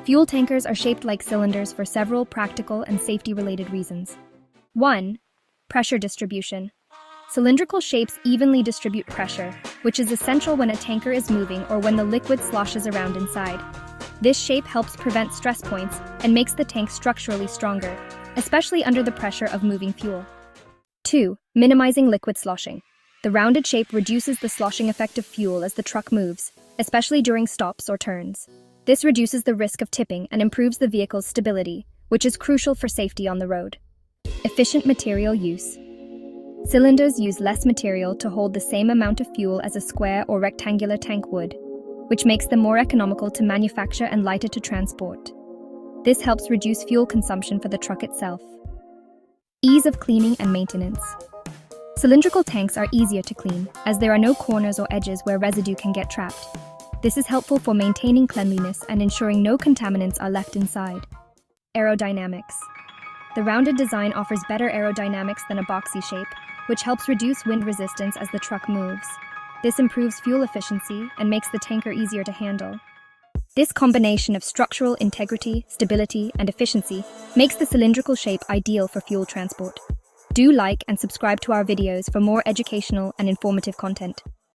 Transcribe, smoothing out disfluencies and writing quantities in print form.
Fuel tankers are shaped like cylinders for several practical and safety-related reasons. 1. Pressure distribution. Cylindrical shapes evenly distribute pressure, which is essential when a tanker is moving or when the liquid sloshes around inside. This shape helps prevent stress points and makes the tank structurally stronger, especially under the pressure of moving fuel. 2. Minimizing liquid sloshing. The rounded shape reduces the sloshing effect of fuel as the truck moves, especially during stops or turns. This reduces the risk of tipping and improves the vehicle's stability, which is crucial for safety on the road. Efficient material use. Cylinders use less material to hold the same amount of fuel as a square or rectangular tank would, which makes them more economical to manufacture and lighter to transport. This helps reduce fuel consumption for the truck itself. Ease of cleaning and maintenance. Cylindrical tanks are easier to clean, as there are no corners or edges where residue can get trapped. This is helpful for maintaining cleanliness and ensuring no contaminants are left inside. Aerodynamics. The rounded design offers better aerodynamics than a boxy shape, which helps reduce wind resistance as the truck moves. This improves fuel efficiency and makes the tanker easier to handle. This combination of structural integrity, stability, and efficiency makes the cylindrical shape ideal for fuel transport. Do like and subscribe to our videos for more educational and informative content.